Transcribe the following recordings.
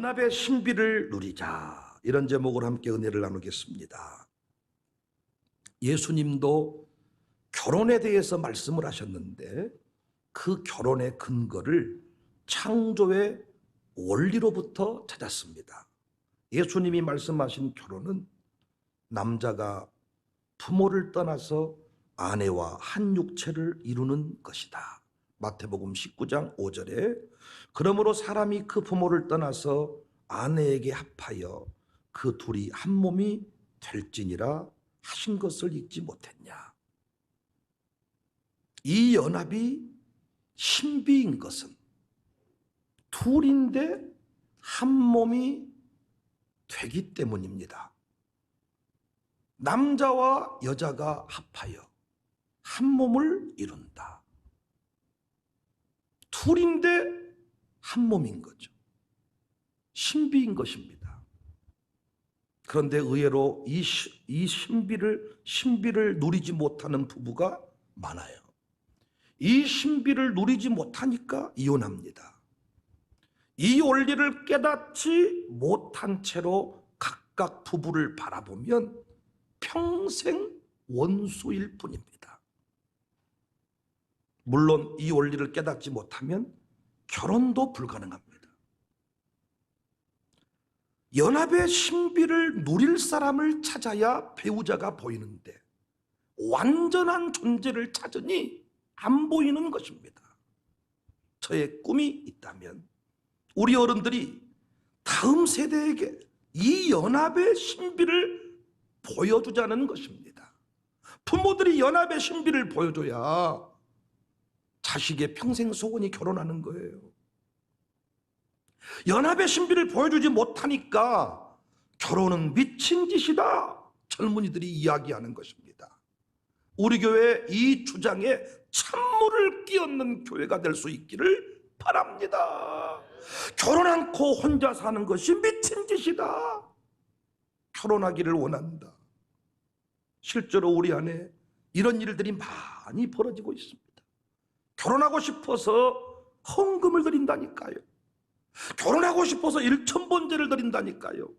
연합의 신비를 누리자, 이런 제목으로 함께 은혜를 나누겠습니다. 예수님도 결혼에 대해서 말씀을 하셨는데 그 결혼의 근거를 창조의 원리로부터 찾았습니다. 예수님이 말씀하신 결혼은 남자가 부모를 떠나서 아내와 한 육체를 이루는 것이다. 마태복음 19장 5절에 그러므로 사람이 그 부모를 떠나서 아내에게 합하여 그 둘이 한 몸이 될지니라 하신 것을 잊지 못했냐. 이 연합이 신비인 것은 둘인데 한 몸이 되기 때문입니다. 남자와 여자가 합하여 한 몸을 이룬다. 둘인데 한 몸인 거죠. 신비인 것입니다. 그런데 의외로 이 신비를 누리지 못하는 부부가 많아요. 이 신비를 누리지 못하니까 이혼합니다. 이 원리를 깨닫지 못한 채로 각각 부부를 바라보면 평생 원수일 뿐입니다. 물론 이 원리를 깨닫지 못하면 결혼도 불가능합니다. 연합의 신비를 누릴 사람을 찾아야 배우자가 보이는데 완전한 존재를 찾으니 안 보이는 것입니다. 저의 꿈이 있다면 우리 어른들이 다음 세대에게 이 연합의 신비를 보여주자는 것입니다. 부모들이 연합의 신비를 보여줘야 자식의 평생 소원이 결혼하는 거예요. 연합의 신비를 보여주지 못하니까 결혼은 미친 짓이다, 젊은이들이 이야기하는 것입니다. 우리 교회 이 주장에 찬물을 끼얹는 교회가 될 수 있기를 바랍니다. 결혼 않고 혼자 사는 것이 미친 짓이다. 결혼하기를 원한다. 실제로 우리 안에 이런 일들이 많이 벌어지고 있습니다. 결혼하고 싶어서 헌금을 드린다니까요. 결혼하고 싶어서 일천번제를 드린다니까요.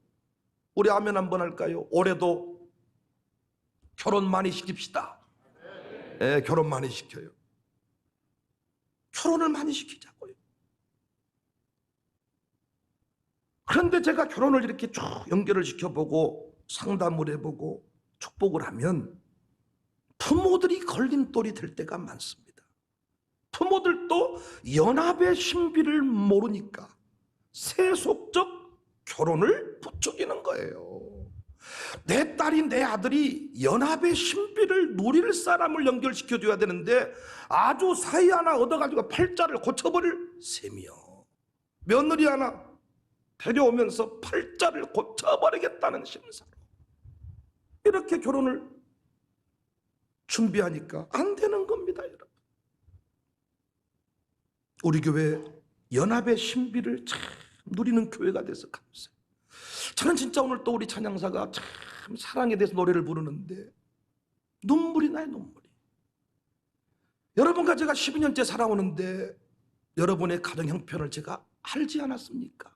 우리 아멘 한번 할까요? 올해도 결혼 많이 시킵시다. 네, 결혼 많이 시켜요. 결혼을 많이 시키자고요. 그런데 제가 결혼을 이렇게 쭉 연결을 시켜보고 상담을 해보고 축복을 하면 부모들이 걸림돌이 될 때가 많습니다. 부모들도 연합의 신비를 모르니까 세속적 결혼을 부추기는 거예요. 내 딸이 내 아들이 연합의 신비를 누릴 사람을 연결시켜줘야 되는데 아주 사이 하나 얻어가지고 팔자를 고쳐버릴 셈이요. 며느리 하나 데려오면서 팔자를 고쳐버리겠다는 심사로 이렇게 결혼을 준비하니까 안 되는 겁니다, 여러분. 우리 교회 연합의 신비를 참 누리는 교회가 돼서 감사해요. 저는 진짜 오늘 또 우리 찬양사가 참 사랑에 대해서 노래를 부르는데 눈물이 나요, 눈물이. 여러분과 제가 12년째 살아오는데 여러분의 가정 형편을 제가 알지 않았습니까?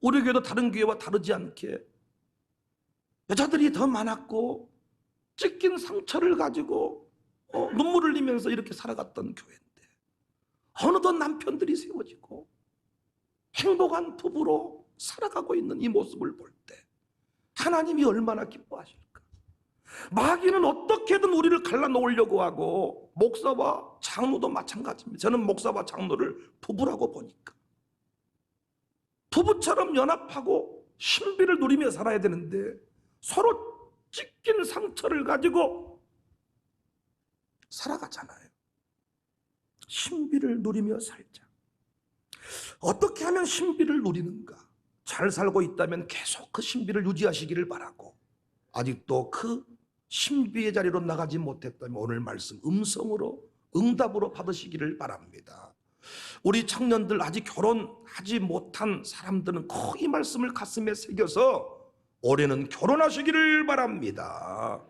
우리 교회도 다른 교회와 다르지 않게 여자들이 더 많았고 찢긴 상처를 가지고 눈물을 흘리면서 이렇게 살아갔던 교회인데 어느덧 남편들이 세워지고 행복한 부부로 살아가고 있는 이 모습을 볼 때 하나님이 얼마나 기뻐하실까. 마귀는 어떻게든 우리를 갈라놓으려고 하고 목사와 장로도 마찬가지입니다. 저는 목사와 장로를 부부라고 보니까 부부처럼 연합하고 신비를 누리며 살아야 되는데 서로 찢긴 상처를 가지고 살아가잖아요. 신비를 누리며 살자. 어떻게 하면 신비를 누리는가? 잘 살고 있다면 계속 그 신비를 유지하시기를 바라고, 아직도 그 신비의 자리로 나가지 못했다면 오늘 말씀 음성으로 응답으로 받으시기를 바랍니다. 우리 청년들 아직 결혼하지 못한 사람들은 꼭 이 말씀을 가슴에 새겨서 올해는 결혼하시기를 바랍니다.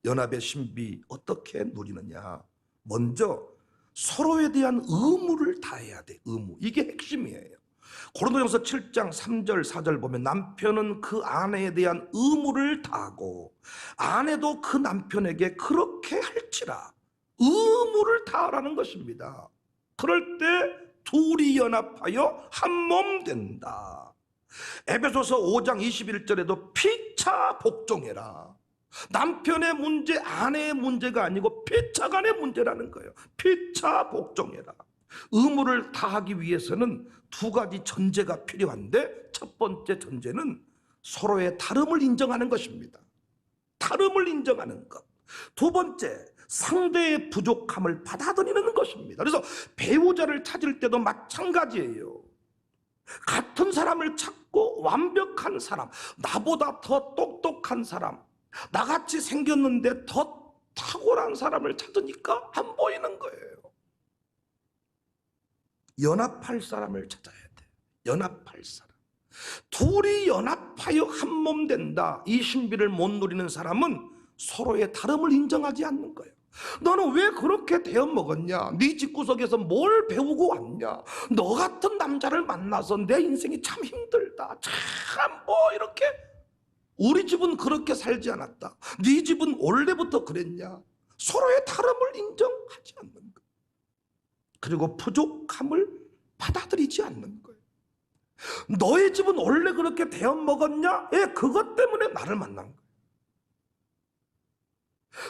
연합의 신비 어떻게 누리느냐? 먼저 서로에 대한 의무를 다해야 돼. 의무. 이게 핵심이에요. 고린도전서 7장 3절 4절 보면 남편은 그 아내에 대한 의무를 다하고 아내도 그 남편에게 그렇게 할지라. 의무를 다하라는 것입니다. 그럴 때 둘이 연합하여 한 몸 된다. 에베소서 5장 21절에도 피차 복종해라. 남편의 문제, 아내의 문제가 아니고 피차 간의 문제라는 거예요. 피차 복종해라. 의무를 다하기 위해서는 두 가지 전제가 필요한데, 첫 번째 전제는 서로의 다름을 인정하는 것입니다. 다름을 인정하는 것. 두 번째, 상대의 부족함을 받아들이는 것입니다. 그래서 배우자를 찾을 때도 마찬가지예요. 같은 사람을 찾고 완벽한 사람, 나보다 더 똑똑한 사람, 나같이 생겼는데 더 탁월한 사람을 찾으니까 안 보이는 거예요. 연합할 사람을 찾아야 돼. 연합할 사람. 둘이 연합하여 한 몸 된다. 이 신비를 못 누리는 사람은 서로의 다름을 인정하지 않는 거예요. 너는 왜 그렇게 대업먹었냐? 네 집구석에서 뭘 배우고 왔냐? 너 같은 남자를 만나서 내 인생이 참 힘들다. 참 이렇게 우리 집은 그렇게 살지 않았다. 네 집은 원래부터 그랬냐? 서로의 다름을 인정하지 않는 거예요. 그리고 부족함을 받아들이지 않는 거예요. 너의 집은 원래 그렇게 대업먹었냐? 그것 때문에 나를 만난 거예요.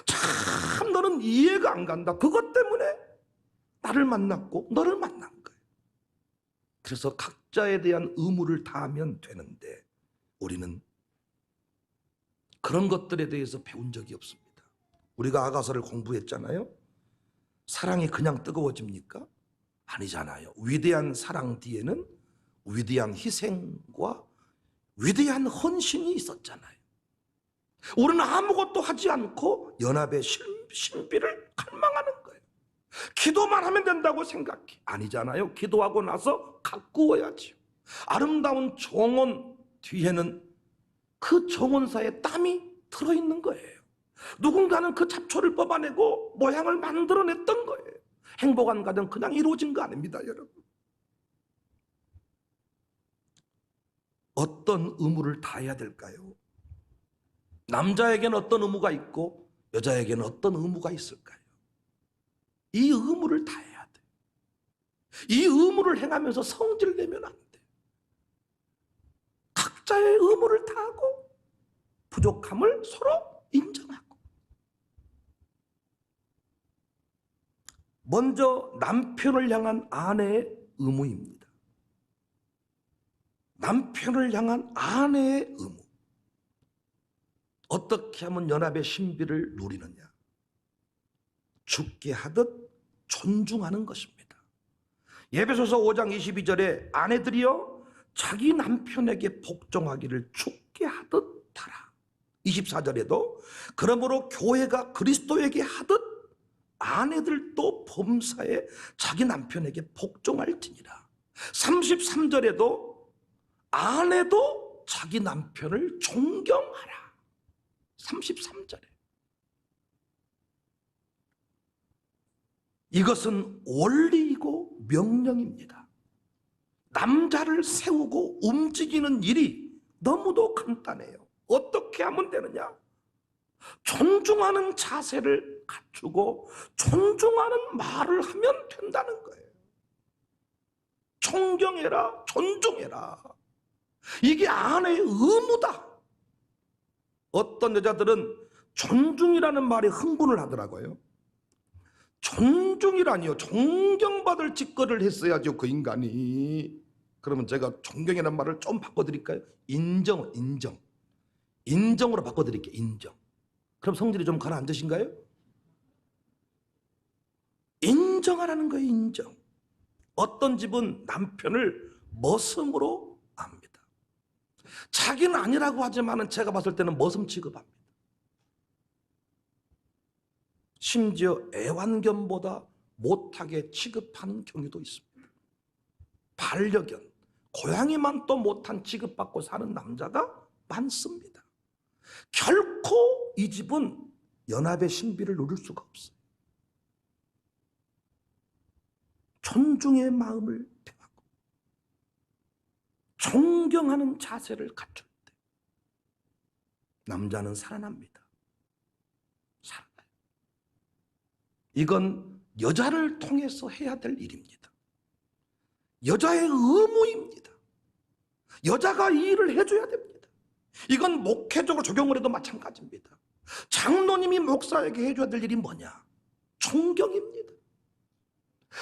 참 너는 이해가 안 간다. 그것 때문에 나를 만났고 너를 만난 거예요. 그래서 각자에 대한 의무를 다하면 되는데 우리는 그런 것들에 대해서 배운 적이 없습니다. 우리가 아가서를 공부했잖아요. 사랑이 그냥 뜨거워집니까? 아니잖아요. 위대한 사랑 뒤에는 위대한 희생과 위대한 헌신이 있었잖아요. 우리는 아무것도 하지 않고 연합의 신비를 갈망하는 거예요. 기도만 하면 된다고 생각해. 아니잖아요. 기도하고 나서 가꾸어야지. 아름다운 정원 뒤에는 그 정원사의 땀이 들어있는 거예요. 누군가는 그 잡초를 뽑아내고 모양을 만들어냈던 거예요. 행복한 가정 그냥 이루어진 거 아닙니다, 여러분. 어떤 의무를 다해야 될까요? 남자에게는 어떤 의무가 있고 여자에게는 어떤 의무가 있을까요? 이 의무를 다해야 돼. 이 의무를 행하면서 성질 내면 안 돼. 각자의 의무를 다하고 부족함을 서로 인정하고. 먼저 남편을 향한 아내의 의무입니다. 남편을 향한 아내의 의무. 어떻게 하면 연합의 신비를 누리느냐? 죽게 하듯 존중하는 것입니다. 에베소서 5장 22절에 아내들이여 자기 남편에게 복종하기를 죽게 하듯 하라. 24절에도 그러므로 교회가 그리스도에게 하듯 아내들도 범사에 자기 남편에게 복종할지니라. 33절에도 아내도 자기 남편을 존경하라. 33절에 이것은 원리이고 명령입니다. 남자를 세우고 움직이는 일이 너무도 간단해요. 어떻게 하면 되느냐? 존중하는 자세를 갖추고 존중하는 말을 하면 된다는 거예요. 존경해라, 존중해라. 이게 아내의 의무다. 어떤 여자들은 존중이라는 말에 흥분을 하더라고요. 존중이라니요. 존경받을 짓거리를 했어야죠, 그 인간이. 그러면 제가 존경이라는 말을 좀 바꿔드릴까요? 인정으로 바꿔드릴게요. 인정. 그럼 성질이 좀 가라앉으신가요? 인정하라는 거예요. 인정. 어떤 집은 남편을 머슴으로 압니다. 자기는 아니라고 하지만 제가 봤을 때는 머슴 취급합니다. 심지어 애완견보다 못하게 취급하는 경우도 있습니다. 반려견, 고양이만 또 못한 취급받고 사는 남자가 많습니다. 결코 이 집은 연합의 신비를 누릴 수가 없어요. 존중의 마음을 대하고 존경하는 자세를 갖출 때 남자는 살아납니다. 살아나요. 이건 여자를 통해서 해야 될 일입니다. 여자의 의무입니다. 여자가 이 일을 해줘야 됩니다. 이건 목회적으로 적용을 해도 마찬가지입니다. 장로님이 목사에게 해줘야 될 일이 뭐냐? 존경입니다.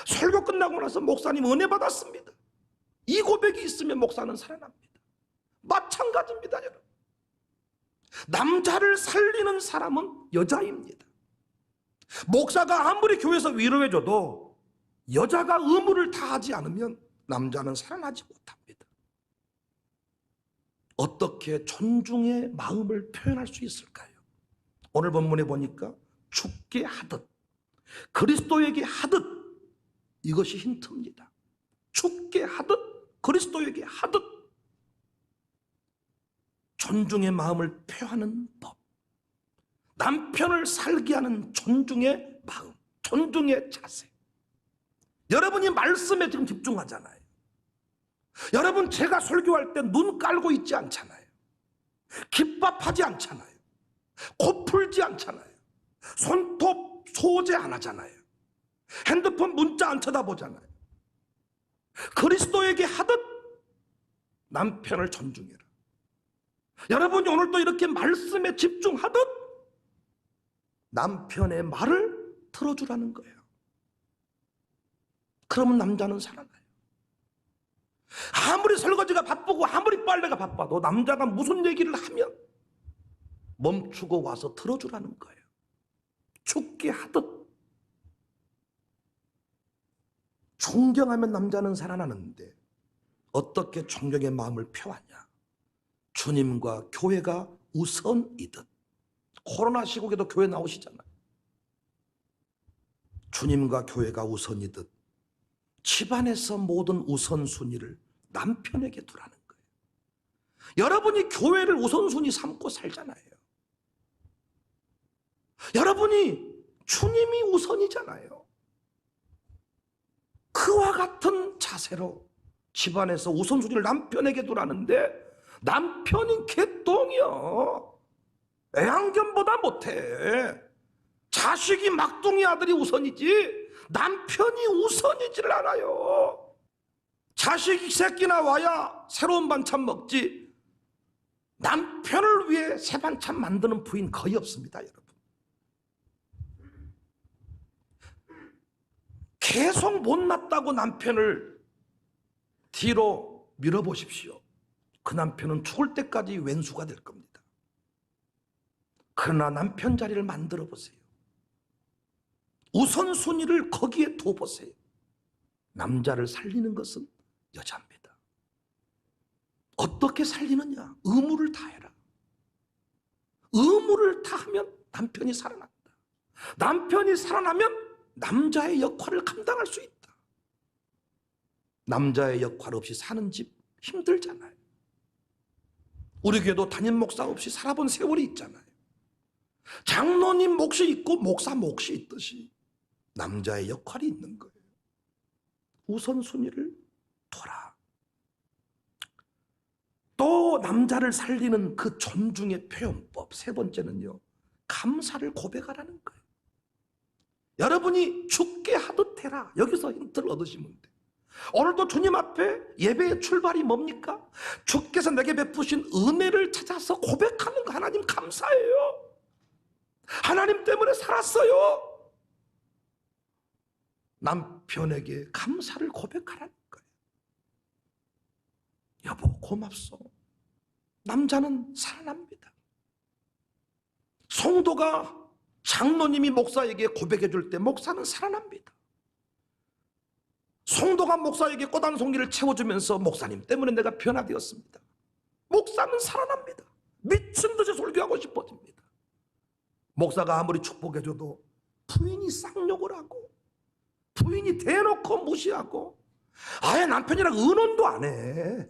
설교 끝나고 나서 목사님 은혜 받았습니다. 이 고백이 있으면 목사는 살아납니다. 마찬가지입니다, 여러분. 남자를 살리는 사람은 여자입니다. 목사가 아무리 교회에서 위로해줘도 여자가 의무를 다하지 않으면 남자는 살아나지 못합니다. 어떻게 존중의 마음을 표현할 수 있을까요? 오늘 본문에 보니까 죽게 하듯, 그리스도에게 하듯, 이것이 힌트입니다. 죽게 하듯, 그리스도에게 하듯, 존중의 마음을 표하는 법. 남편을 살게 하는 존중의 마음, 존중의 자세. 여러분이 말씀에 지금 집중하잖아요. 여러분, 제가 설교할 때 눈 깔고 있지 않잖아요. 깃밥하지 않잖아요. 코 풀지 않잖아요. 손톱 소재 안 하잖아요. 핸드폰 문자 안 쳐다보잖아요. 그리스도에게 하듯 남편을 존중해라. 여러분이 오늘 또 이렇게 말씀에 집중하듯 남편의 말을 들어주라는 거예요. 그러면 남자는 살아나요. 아무리 설거지가 바쁘고 아무리 빨래가 바빠도 남자가 무슨 얘기를 하면 멈추고 와서 들어주라는 거예요. 죽게 하듯. 존경하면 남자는 살아나는데 어떻게 존경의 마음을 표하냐? 주님과 교회가 우선이듯. 코로나 시국에도 교회 나오시잖아요. 주님과 교회가 우선이듯 집안에서 모든 우선순위를 남편에게 두라는 거예요. 여러분이 교회를 우선순위 삼고 살잖아요. 여러분이 주님이 우선이잖아요. 그와 같은 자세로 집안에서 우선순위를 남편에게 두라는데 남편이 개똥이요. 애완견보다 못해. 자식이 막둥이 아들이 우선이지 남편이 우선이질 않아요. 자식이 새끼 나와야 새로운 반찬 먹지 남편을 위해 새 반찬 만드는 부인 거의 없습니다, 여러분. 계속 못났다고 남편을 뒤로 밀어보십시오. 그 남편은 죽을 때까지 왼수가 될 겁니다. 그러나 남편 자리를 만들어 보세요. 우선순위를 거기에 둬보세요. 남자를 살리는 것은 여자입니다. 어떻게 살리느냐? 의무를 다해라. 의무를 다하면 남편이 살아난다. 남편이 살아나면 남자의 역할을 감당할 수 있다. 남자의 역할 없이 사는 집 힘들잖아요. 우리 교회도 담임 목사 없이 살아본 세월이 있잖아요. 장로님 몫이 있고 목사 몫이 있듯이 남자의 역할이 있는 거예요. 우선순위를 둬라. 또 남자를 살리는 그 존중의 표현법 세 번째는요, 감사를 고백하라는 거예요. 여러분이 죽게 하듯 해라. 여기서 힌트를 얻으시면 돼요. 오늘도 주님 앞에 예배의 출발이 뭡니까? 주께서 내게 베푸신 은혜를 찾아서 고백하는 거. 하나님 감사해요. 하나님 때문에 살았어요. 남편에게 감사를 고백하라는 거예요. 여보 고맙소. 남자는 살아납니다. 성도가 장로님이 목사에게 고백해 줄 때 목사는 살아납니다. 성도가 목사에게 꽃 한 송이를 채워주면서 목사님 때문에 내가 변화되었습니다. 목사는 살아납니다. 미친 듯이 설교하고 싶어집니다. 목사가 아무리 축복해줘도 부인이 쌍욕을 하고 부인이 대놓고 무시하고 아예 남편이랑 의논도 안 해.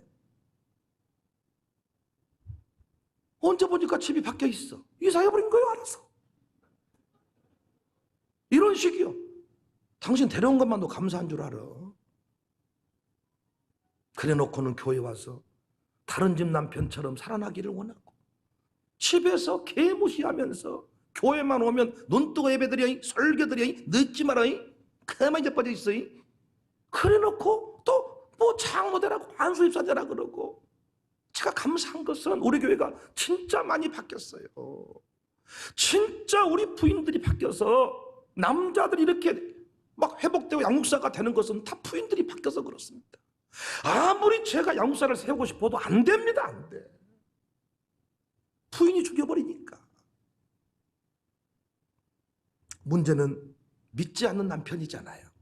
언제 보니까 집이 바뀌어 있어. 이사해버린 거예요, 알아서. 이런 식이요. 당신 데려온 것만도 감사한 줄 알아. 그래 놓고는 교회 와서 다른 집 남편처럼 살아나기를 원하고, 집에서 개무시하면서 교회만 오면 눈뜨고 예배드려, 설교드려, 늦지 마라, 그만 이제 빠져 있어. 그래 놓고 또 뭐 장로되라고 안수입사되라 그러고. 제가 감사한 것은 우리 교회가 진짜 많이 바뀌었어요. 진짜 우리 부인들이 바뀌어서 남자들이 이렇게 막 회복되고 양육사가 되는 것은 다 부인들이 바뀌어서 그렇습니다. 아무리 제가 양육사를 세우고 싶어도 안 됩니다. 안 돼. 부인이 죽여버리니까. 문제는 믿지 않는 남편이잖아요.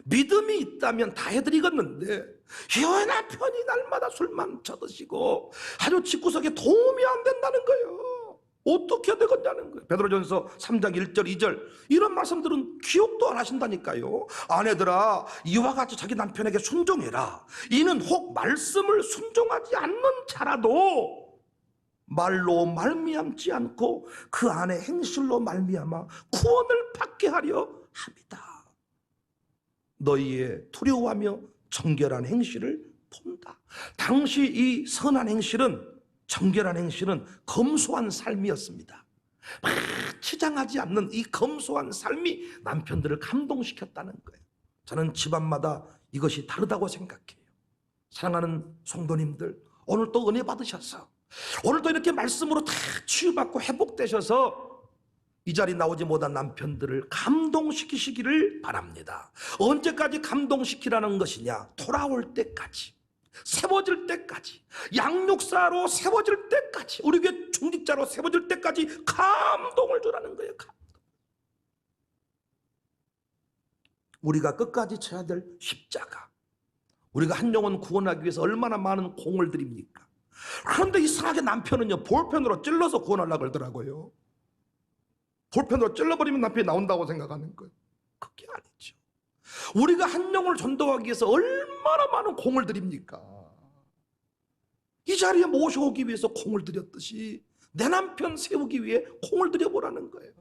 믿음이 있다면 다 해드리겠는데 이 남편이 날마다 술만 쳐드시고 아주 집구석에 도움이 안 된다는 거예요. 어떻게 해야 되겠냐는 거예요. 베드로전서 3장 1절 2절 이런 말씀들은 기억도 안 하신다니까요. 아내들아 이와 같이 자기 남편에게 순종해라. 이는 혹 말씀을 순종하지 않는 자라도 말로 말미암지 않고 그 안에 행실로 말미암아 구원을 받게 하려 합니다. 너희의 두려워하며 정결한 행실을 본다. 당시 이 선한 행실은, 정결한 행실은 검소한 삶이었습니다. 막 치장하지 않는 이 검소한 삶이 남편들을 감동시켰다는 거예요. 저는 집안마다 이것이 다르다고 생각해요. 사랑하는 성도님들, 오늘 또 은혜 받으셔서 오늘도 이렇게 말씀으로 다 치유받고 회복되셔서 이 자리 나오지 못한 남편들을 감동시키시기를 바랍니다. 언제까지 감동시키라는 것이냐? 돌아올 때까지, 세워질 때까지, 양육사로 세워질 때까지, 우리 교회 중직자로 세워질 때까지 감동을 주라는 거예요. 감동. 우리가 끝까지 쳐야 될 십자가, 우리가 한 영혼 구원하기 위해서 얼마나 많은 공을 들입니까? 그런데 이상하게 남편은요 볼펜으로 찔러서 구원하려고 그러더라고요. 볼펜으로 찔러버리면 남편이 나온다고 생각하는 거예요. 그게 아니죠. 우리가 한 영혼을 전도하기 위해서 얼마나 많은 공을 들입니까? 이 자리에 모셔오기 위해서 공을 들였듯이 내 남편 세우기 위해 공을 들여보라는 거예요.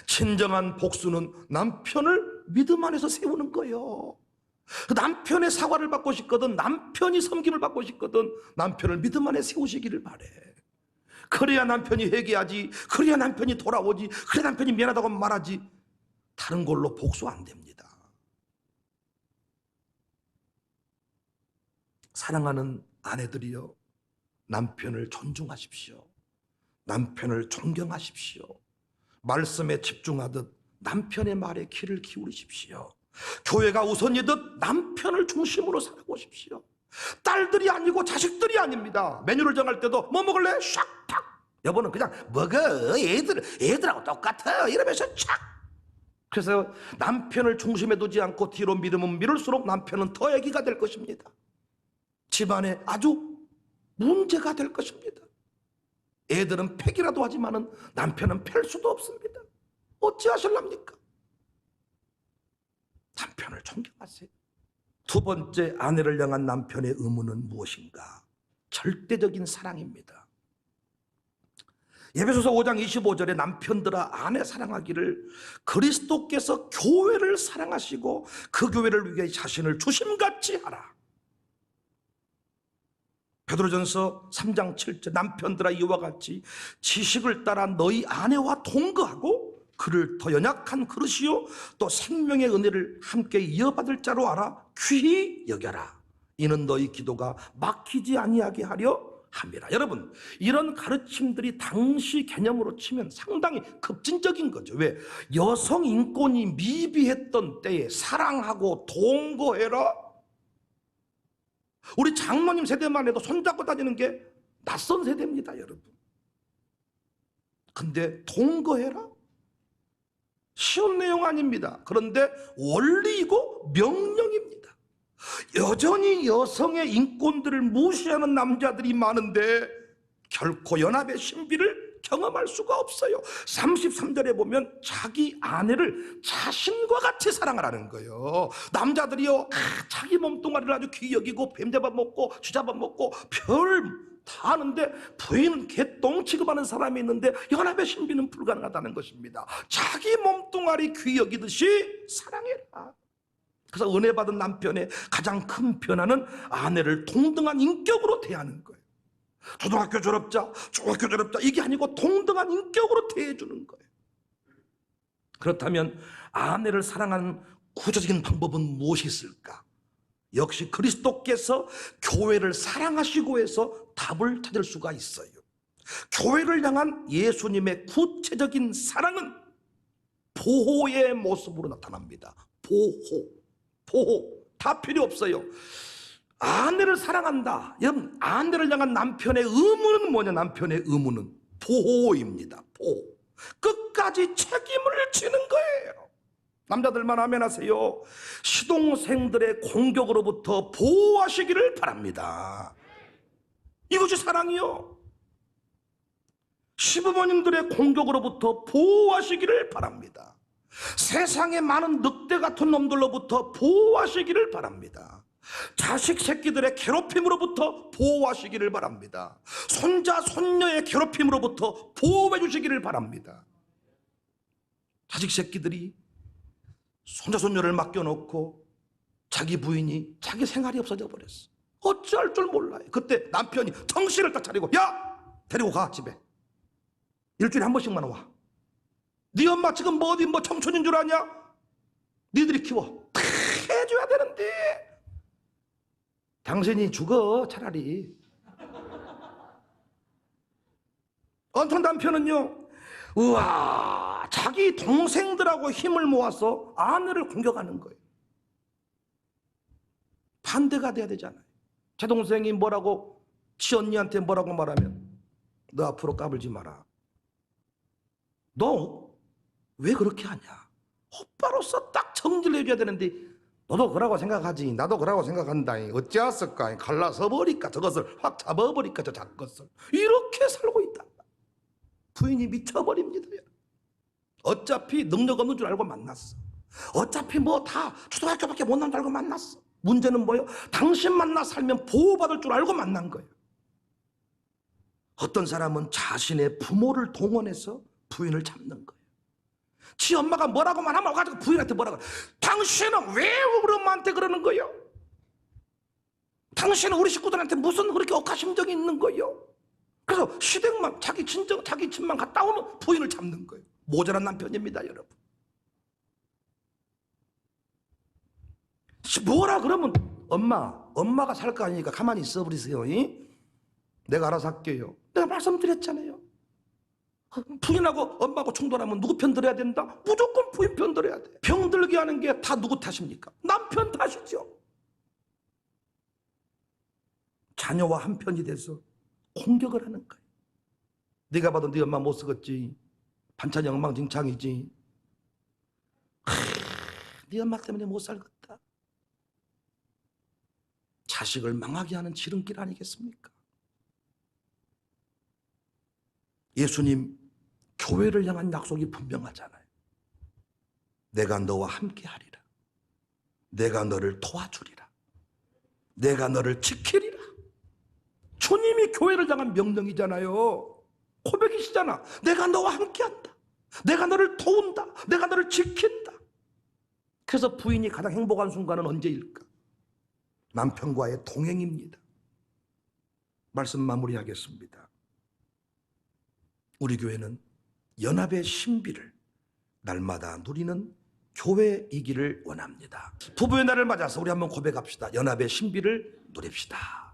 진정한 복수는 남편을 믿음 안에서 세우는 거예요. 남편의 사과를 받고 싶거든, 남편이 섬김을 받고 싶거든 남편을 믿음 안에 세우시기를 바래. 그래야 남편이 회개하지, 그래야 남편이 돌아오지, 그래야 남편이 미안하다고 말하지. 다른 걸로 복수 안 됩니다. 사랑하는 아내들이여, 남편을 존중하십시오. 남편을 존경하십시오. 말씀에 집중하듯 남편의 말에 귀를 기울이십시오. 교회가 우선이듯 남편을 중심으로 살아보십시오. 딸들이 아니고 자식들이 아닙니다. 메뉴를 정할 때도 뭐 먹을래? 샥 탁. 여보는 그냥 먹어. 애들하고 똑같아. 이러면서 착. 그래서 남편을 중심에 두지 않고 뒤로 미루면 미룰수록 남편은 더 애기가 될 것입니다. 집안에 아주 문제가 될 것입니다. 애들은 패기라도 하지만은 남편은 팰 수도 없습니다. 어찌하실랍니까? 남편을 존경하세요. 두 번째, 아내를 향한 남편의 의무는 무엇인가? 절대적인 사랑입니다. 에베소서 5장 25절에 남편들아 아내 사랑하기를 그리스도께서 교회를 사랑하시고 그 교회를 위해 자신을 주심같이 하라. 베드로전서 3장 7절 남편들아 이와 같이 지식을 따라 너희 아내와 동거하고 그를 더 연약한 그릇이요 또 생명의 은혜를 함께 이어받을 자로 알아 귀히 여겨라. 이는 너희 기도가 막히지 아니하게 하려 함이라. 여러분, 이런 가르침들이 당시 개념으로 치면 상당히 급진적인 거죠. 왜? 여성 인권이 미비했던 때에 사랑하고 동거해라. 우리 장모님 세대만 해도 손잡고 다니는 게 낯선 세대입니다, 여러분. 근데 동거해라? 쉬운 내용 아닙니다. 그런데 원리이고 명령입니다. 여전히 여성의 인권들을 무시하는 남자들이 많은데 결코 연합의 신비를 경험할 수가 없어요. 33절에 보면 자기 아내를 자신과 같이 사랑하라는 거예요. 남자들이요 자기 몸뚱아리를 아주 귀히 여기고 뱀 잡아먹고 쥐 잡아먹고 별 다 하는데 부인은 개똥 취급하는 사람이 있는데 연합의 신비는 불가능하다는 것입니다. 자기 몸뚱아리 귀히 여기듯이 사랑해라. 그래서 은혜 받은 남편의 가장 큰 변화는 아내를 동등한 인격으로 대하는 거예요. 초등학교 졸업자, 중학교 졸업자 이게 아니고 동등한 인격으로 대해주는 거예요. 그렇다면 아내를 사랑하는 구조적인 방법은 무엇이 있을까? 역시 그리스도께서 교회를 사랑하시고 해서 답을 찾을 수가 있어요. 교회를 향한 예수님의 구체적인 사랑은 보호의 모습으로 나타납니다. 보호 다 필요 없어요. 아내를 사랑한다. 여러분, 아내를 향한 남편의 의무는 뭐냐? 남편의 의무는 보호입니다. 보호. 끝까지 책임을 지는 거예요. 남자들만 아멘 하세요. 시동생들의 공격으로부터 보호하시기를 바랍니다. 이것이 사랑이요. 시부모님들의 공격으로부터 보호하시기를 바랍니다. 세상에 많은 늑대 같은 놈들로부터 보호하시기를 바랍니다. 자식 새끼들의 괴롭힘으로부터 보호하시기를 바랍니다. 손자 손녀의 괴롭힘으로부터 보호해 주시기를 바랍니다. 자식 새끼들이 손자 손녀를 맡겨놓고 자기 부인이 자기 생활이 없어져 버렸어. 어찌할 줄 몰라요. 그때 남편이 정신을 딱 차리고, 야! 데리고 가 집에. 일주일에 한 번씩만 와. 네 엄마 지금 뭐 어디 뭐 청춘인 줄 아냐? 니들이 키워. 다 해줘야 되는데 당신이 죽어 차라리. 어떤 남편은요, 우와, 자기 동생들하고 힘을 모아서 아내를 공격하는 거예요. 반대가 돼야 되잖아요. 제 동생이 뭐라고 지 언니한테 뭐라고 말하면 너 앞으로 까불지 마라. 너 왜 그렇게 하냐? 오빠로서 딱 정리를 해줘야 되는데 너도 그러고 생각하지, 나도 그러고 생각한다. 어찌했을까? 갈라서 버릴까? 저것을 확 잡아버릴까? 저 작것을. 이렇게 살고 있다. 부인이 미쳐버립니다. 어차피 능력 없는 줄 알고 만났어. 어차피 뭐 다 초등학교밖에 못 나온 줄 알고 만났어. 문제는 뭐예요? 당신 만나 살면 보호받을 줄 알고 만난 거예요. 어떤 사람은 자신의 부모를 동원해서 부인을 잡는 거예요. 지 엄마가 뭐라고만 하면 가지고 부인한테 뭐라고 그래. 당신은 왜 우리 엄마한테 그러는 거예요? 당신은 우리 식구들한테 무슨 그렇게 억하심정이 있는 거예요? 그래서 시댁만 자기 친정 자기 집만 갔다 오면 부인을 잡는 거예요. 모자란 남편입니다, 여러분. 뭐라 그러면 엄마가 살 거 아니니까 가만히 있어 버리세요. 내가 알아서 할게요. 내가 말씀드렸잖아요. 부인하고 엄마하고 충돌하면 누구 편 들어야 된다? 무조건 부인 편 들어야 돼. 병들게 하는 게 다 누구 탓입니까? 남편 탓이죠. 자녀와 한 편이 돼서 공격을 하는 거예요. 네가 봐도 네 엄마 못 쓰겠지. 반찬이 엉망진창이지. 네 엄마 때문에 못 살겠다. 자식을 망하게 하는 지름길 아니겠습니까? 예수님 교회를 향한 약속이 분명하잖아요. 내가 너와 함께 하리라. 내가 너를 도와주리라. 내가 너를 지키리라. 주님이 교회를 향한 명령이잖아요. 고백이시잖아. 내가 너와 함께 한다. 내가 너를 도운다. 내가 너를 지킨다. 그래서 부인이 가장 행복한 순간은 언제일까? 남편과의 동행입니다. 말씀 마무리하겠습니다. 우리 교회는 연합의 신비를 날마다 누리는 교회이기를 원합니다. 부부의 날을 맞아서 우리 한번 고백합시다. 연합의 신비를 누립시다.